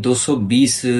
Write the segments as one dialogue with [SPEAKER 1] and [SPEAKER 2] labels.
[SPEAKER 1] 220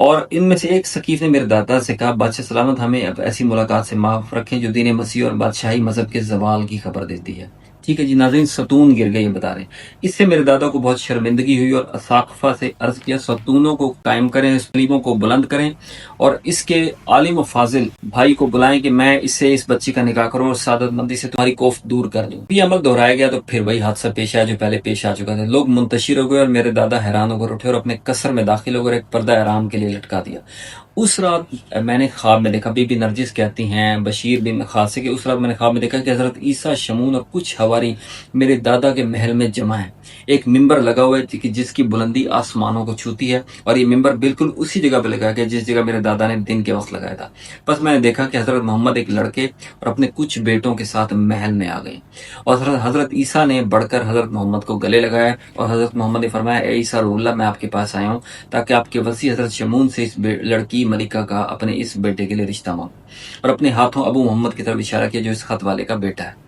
[SPEAKER 1] اور ان میں سے ایک سقیف نے میرے دادا سے کہا بادشاہ سلامت ہمیں اب ایسی ملاقات سے معاف رکھیں جو دین مسیح اور بادشاہی مذہب کے زوال کی خبر دیتی ہے۔ ٹھیک ہے جی ناظرین، ستون گر گئے یہ بتا رہے ہیں۔ اس سے میرے دادا کو بہت شرمندگی ہوئی اور اساقفہ سے عرض کیا ستونوں کو قائم کریں، سلیبوں کو بلند کریں اور اس کے عالم و فاضل بھائی کو بلائیں کہ میں اس سے اس بچی کا نکاح کروں اور سعادت مندی سے تمہاری کوفت دور کر دوں۔ یہ عمل دہرایا گیا تو پھر وہی حادثہ پیش آیا جو پہلے پیش آ چکا تھا۔ لوگ منتشر ہو گئے اور میرے دادا حیران ہو کر اٹھے اور اپنے قصر میں داخل ہو کر ایک پردہ احرام کے لیے لٹکا دیا۔ اس رات میں نے خواب میں دیکھا، بی بی نرجس کہتی ہیں بشیر بن خاصے کہ اس رات میں نے خواب میں دیکھا کہ حضرت عیسیٰ شمون اور کچھ حواری میرے دادا کے محل میں جمع ہیں۔ ایک ممبر لگا ہوا ہے کہ جس کی بلندی آسمانوں کو چھوتی ہے اور یہ ممبر بالکل اسی جگہ پہ لگا گیا جس جگہ میرے دادا نے دن کے وقت لگایا تھا۔ بس میں نے دیکھا کہ حضرت محمد ایک لڑکے اور اپنے کچھ بیٹوں کے ساتھ محل میں آ گئے اور حضرت عیسیٰ نے بڑھ کر حضرت محمد کو گلے لگایا اور حضرت محمد نے فرمایا اے عیسیٰ روح اللہ، میں آپ کے پاس آیا ہوں تاکہ آپ کے وسیع حضرت شمون سے اس لڑکی ملکہ کا اپنے اس بیٹے کے لیے رشتہ مانگوں، اور اپنے ہاتھوں ابو محمد کی طرف اشارہ کیا جو اس خط والے کا بیٹا ہے۔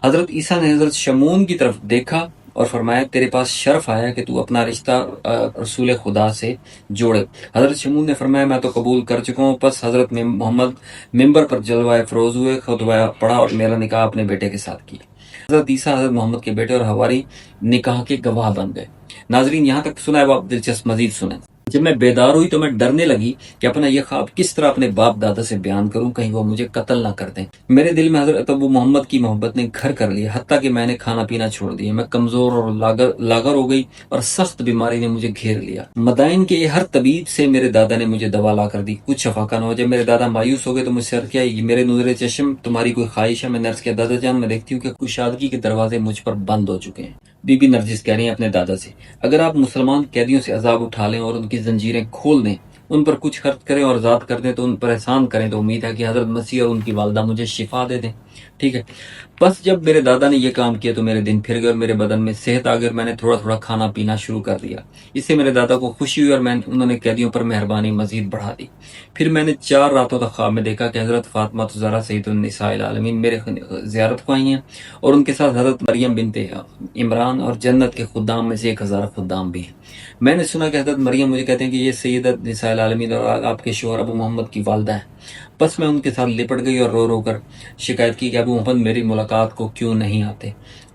[SPEAKER 1] حضرت عیسیٰ نے حضرت شمون کی طرف دیکھا اور فرمایا تیرے پاس شرف آیا کہ تو اپنا رشتہ رسول خدا سے جوڑے۔ حضرت شمون نے فرمایا میں تو قبول کر چکا ہوں۔ پس حضرت محمد ممبر پر جلوہ افروز ہوئے، خطبہ پڑھا اور میرا نکاح اپنے بیٹے کے ساتھ کیا۔ حضرت عیسیٰ حضرت محمد کے بیٹے اور حواری نکاح کے گواہ بن گئے۔ ناظرین یہاں تک سنا ہے، وہ آپ دلچسپ مزید سنیں۔ جب میں بیدار ہوئی تو میں ڈرنے لگی کہ اپنا یہ خواب کس طرح اپنے باپ دادا سے بیان کروں، کہیں وہ مجھے قتل نہ کر دیں۔ میرے دل میں حضرت ابو محمد کی محبت نے گھر کر لیا، حتیٰ کہ میں نے کھانا پینا چھوڑ دیا۔ میں کمزور اور لاغر ہو گئی اور سخت بیماری نے مجھے گھیر لیا۔ مدائن کے ہر طبیب سے میرے دادا نے مجھے دوا لا کر دی، کچھ شفا کا نہ ہو۔ جب میرے دادا مایوس ہو گئے تو مجھ سے عرض کیا میرے نظر چشم تمہاری کوئی خواہش ہے؟ میں نے عرض کیا دادا جان میں دیکھتی ہوں کہ کشادگی کے دروازے مجھ پر بند ہو چکے ہیں۔ بی بی نرجس کہہ رہی ہیں اپنے دادا سے اگر آپ مسلمان قیدیوں سے عذاب اٹھا لیں اور ان کی زنجیریں کھول دیں، ان پر کچھ خرچ کریں اور آزاد کر دیں تو ان پر احسان کریں تو امید ہے کہ حضرت مسیح اور ان کی والدہ مجھے شفا دے دیں۔ ٹھیک ہے، بس جب میرے دادا نے یہ کام کیا تو میرے دن پھر گئے اور میرے بدن میں صحت آ گئی اور میں نے تھوڑا تھوڑا کھانا پینا شروع کر دیا۔ اس سے میرے دادا کو خوشی ہوئی اور انہوں نے قیدیوں پر مہربانی مزید بڑھا دی۔ پھر میں نے 4 راتوں تک خواب میں دیکھا کہ حضرت فاطمہ الزہرا سید النساء العالمین میرے زیارت کو آئی ہیں اور ان کے ساتھ حضرت مریم بنت عمران اور جنت کے خدام میں سے 1000 خدام بھی ہیں۔ میں نے سنا کہ حضرت مریم مجھے کہتے ہیں کہ یہ سیدت نساء العالمین اور آپ کے شوہر ابو محمد کی والدہ ہیں۔ بس میں ان کے ساتھ لپٹ گئی اور رو رو کر شکایت کی کہ ابو محمد میری ملاقات کو کیوں نہیں آتے۔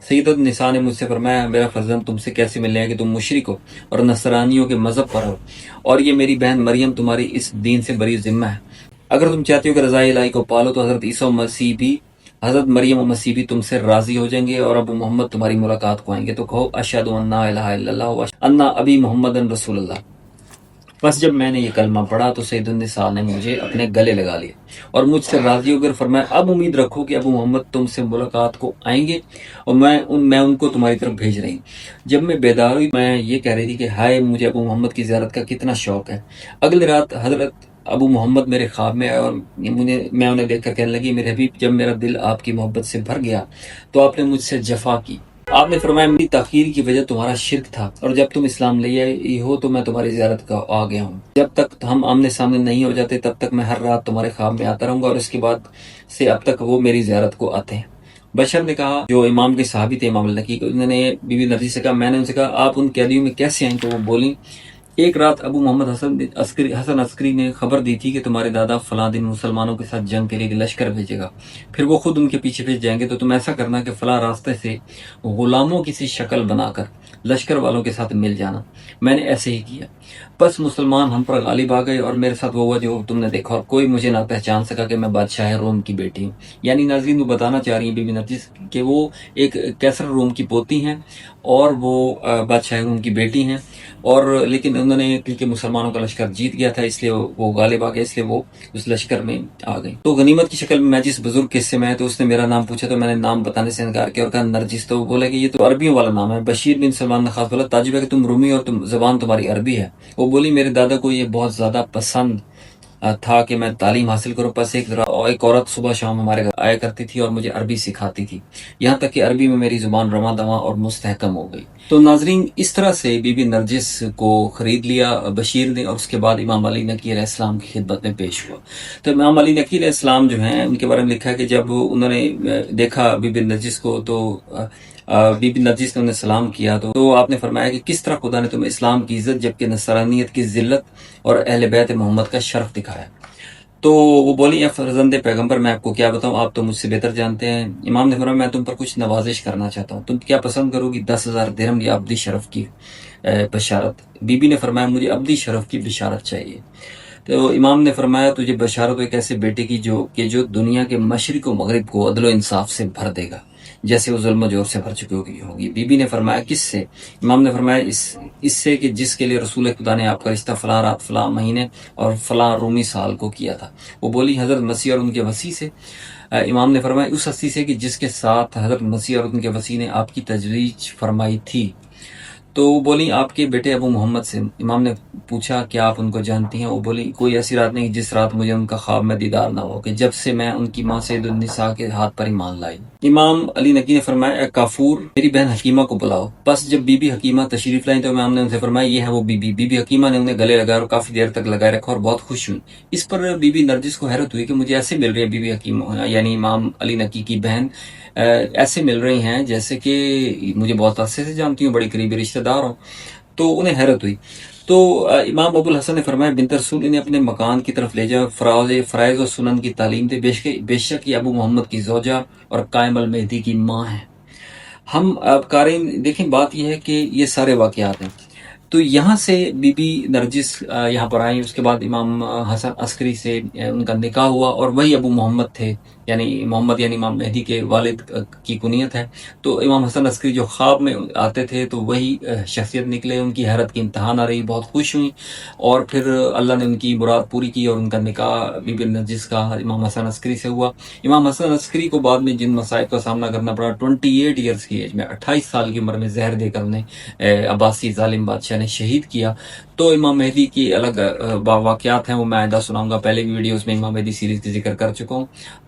[SPEAKER 1] سیدت نساء نے مجھ سے فرمایا میرا فرزند تم سے کیسے ملنے ہے کہ تم مشرک ہو اور نصرانیوں کے مذہب پر ہو، اور یہ میری بہن مریم تمہاری اس دین سے بری ذمہ ہے۔ اگر تم چاہتی ہو کہ رضا الہی کو پالو تو حضرت مریم و مسیح بھی تم سے راضی ہو جائیں گے اور ابو محمد تمہاری ملاقات کو آئیں گے، تو کہو اشہد ان لا الہ الا اللہ و ان ابی محمد رسول اللہ۔ بس جب میں نے یہ کلمہ پڑھا تو سید النساء نے مجھے اپنے گلے لگا لیا اور مجھ سے راضی ہو کر فرمایا اب امید رکھو کہ ابو محمد تم سے ملاقات کو آئیں گے اور میں ان کو تمہاری طرف بھیج رہی ہوں۔ جب میں بیدار ہوئی میں یہ کہہ رہی تھی کہ ہائے مجھے ابو محمد کی زیارت کا کتنا شوق ہے۔ اگلی رات حضرت ابو محمد میرے خواب میں آئے اور میں انہیں دیکھ کر کہنے لگی میرے حبیب جب میرا دل آپ کی محبت سے بھر گیا تو آپ نے مجھ سے جفا کی۔ آپ نے فرمایا میری تاخیر کی وجہ تمہارا شرک تھا اور جب تم اسلام لے آئی ہو تو میں تمہاری زیارت کا آ گیا ہوں۔ جب تک ہم آمنے سامنے نہیں ہو جاتے تب تک میں ہر رات تمہارے خواب میں آتا رہوں گا اور اس کے بعد سے اب تک وہ میری زیارت کو آتے ہیں۔ بشر نے کہا جو امام کے صحابی تھے امام النقی، انہوں نے بی بی نرجس سے کہا میں نے ان سے کہا آپ ان قیدیوں میں کیسے آئیں؟ تو وہ بولیں ایک رات ابو محمد حسن عسکری نے خبر دی تھی کہ تمہارے دادا فلاں دن مسلمانوں کے ساتھ جنگ کے لیے لشکر بھیجے گا، پھر وہ خود ان کے پیچھے پیچھے جائیں گے، تو تم ایسا کرنا کہ فلاں راستے سے غلاموں کی سی شکل بنا کر لشکر والوں کے ساتھ مل جانا۔ میں نے ایسے ہی کیا، بس مسلمان ہم پر غالب آ گئے اور میرے ساتھ وہ ہوا جو تم نے دیکھا اور کوئی مجھے نہ پہچان سکا کہ میں بادشاہ روم کی بیٹی ہوں۔ یعنی ناظرین وہ بتانا چاہ رہی ہیں بی بی نرجس کہ وہ ایک کیسر روم کی پوتی ہیں اور وہ بادشاہ روم کی بیٹی ہیں، اور لیکن انہوں نے کیونکہ مسلمانوں کا لشکر جیت گیا تھا اس لیے وہ غالب آ گئے، اس لیے وہ اس لشکر میں آ گئی۔ تو غنیمت کی شکل میں جس بزرگ کے حصے میں ہے تو اس نے میرا نام پوچھا تو میں نے نام بتانے سے انکار کیا اور کہا نرجس، تو وہ بولا کہ یہ تو عربیوں والا نام ہے۔ بشیر بن سلمان نے خاص بولا تعجب ہے کہ تم رومی اور زبان تمہاری عربی ہے۔ وہ بولی میرے دادا کو یہ بہت زیادہ پسند تھا کہ میں تعلیم حاصل کروں، پس ایک عورت صبح شام ہمارے گھر آیا کرتی تھی اور مجھے عربی سکھاتی تھی، یہاں تک کہ عربی میں میری زبان رواں دواں اور مستحکم ہو گئی۔ تو ناظرین اس طرح سے بی بی نرجس کو خرید لیا بشیر نے اور اس کے بعد امام علی نقی علیہ السلام کی خدمت میں پیش ہوا۔ تو امام علی نقی علیہ السلام جو ہیں ان کے بارے میں لکھا ہے کہ جب انہوں نے دیکھا بی بی نرجس کو تو بی بی نرجس نے انہیں سلام کیا تو آپ نے فرمایا کہ کس طرح خدا نے تمہیں اسلام کی عزت جبکہ نصرانیت کی ذلت اور اہل بیت محمد کا شرف دکھایا؟ تو وہ بولی، اے فرزند پیغمبر، میں آپ کو کیا بتاؤں، آپ تو مجھ سے بہتر جانتے ہیں۔ امام نے فرمایا، میں تم پر کچھ نوازش کرنا چاہتا ہوں، تم کیا پسند کرو گی؟ 10,000 درہم یا ابدی شرف کی بشارت؟ بی بی نے فرمایا، مجھے ابدی شرف کی بشارت چاہیے۔ تو امام نے فرمایا، تجھے بشارت ہو ایک ایسے بیٹے کی جو دنیا کے مشرق و مغرب کو عدل و انصاف سے بھر دے گا جیسے وہ ظلم و جور سے بھر چکی ہوگی۔ بی بی نے فرمایا، کس سے؟ امام نے فرمایا، اس سے کہ جس کے لیے رسول خدا نے آپ کا رشتہ فلاں رات فلاں مہینے اور فلاں رومی سال کو کیا تھا۔ وہ بولی، حضرت مسیح اور ان کے وسیع سے؟ امام نے فرمایا، اس ہستی سے کہ جس کے ساتھ حضرت مسیح اور ان کے وسیع نے آپ کی تجویز فرمائی تھی۔ تو وہ بولی، آپ کے بیٹے ابو محمد سے۔ امام نے پوچھا، کیا آپ ان کو جانتی ہیں؟ وہ بولی، کوئی ایسی رات نہیں جس رات مجھے ان کا خواب میں دیدار نہ ہو کہ جب سے میں ان کی ماں سید النساء کے ہاتھ پر ایمان لائی۔ امام علی نقی نے فرمایا، اے کافور، میری بہن حکیمہ کو بلاؤ۔ بس جب بی بی حکیمہ تشریف لائیں تو امام نے ان سے فرمایا، یہ ہے وہ بی بی۔ بی بی حکیمہ نے انہیں گلے لگایا اور کافی دیر تک لگائے رکھا اور بہت خوش ہوئی۔ اس پر بی بی نرجس کو حیرت ہوئی کہ مجھے ایسے مل رہی ہے بی بی حکیمہ یعنی امام علی نقی کی بہن ایسے مل رہی ہیں جیسے کہ مجھے بہت عرصے سے جانتی ہوں، بڑی قریبی رشتہ دار ہوں۔ تو انہیں حیرت ہوئی۔ تو امام ابو الحسن نے فرمایا، بنت رسول، انہیں اپنے مکان کی طرف لے جاؤ، فرائض و سنن کی تعلیم دے، بے شک یہ ابو محمد کی زوجہ اور قائم المہدی کی ماں ہیں۔ ہم قارئین دیکھیں، بات یہ ہے کہ یہ سارے واقعات ہیں۔ تو یہاں سے بی بی نرجس یہاں پر آئیں، اس کے بعد امام حسن عسکری سے ان کا نکاح ہوا اور وہی ابو محمد تھے، یعنی محمد یعنی امام مہدی کے والد کی کنیت ہے۔ تو امام حسن عسکری جو خواب میں آتے تھے تو وہی شخصیت نکلے، ان کی حیرت کی انتہا نہ رہی، بہت خوش ہوئیں اور پھر اللہ نے ان کی مراد پوری کی اور ان کا نکاح بی بی نرجس کا امام حسن عسکری سے ہوا۔ امام حسن عسکری کو بعد میں جن مصائب کا سامنا کرنا پڑا، 28 ایئرس کی ایج میں، 28 سال کی عمر میں زہر دے کر انہیں عباسی ظالم بادشاہ نے شہید کیا۔ تو امام مہدی کی الگ واقعات ہیں، وہ میں آئندہ سناؤں گا، پہلے بھی ویڈیوز میں امام مہدی سیریز کی ذکر کر چکا ہوں۔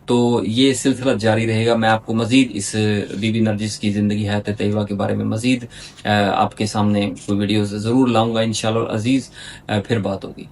[SPEAKER 1] تو یہ سلسلہ جاری رہے گا، میں آپ کو مزید اس بی بی نرجس کی زندگی حیات طیبہ کے بارے میں مزید آپ کے سامنے کوئی ویڈیوز ضرور لاؤں گا انشاءاللہ العزیز۔ پھر بات ہوگی۔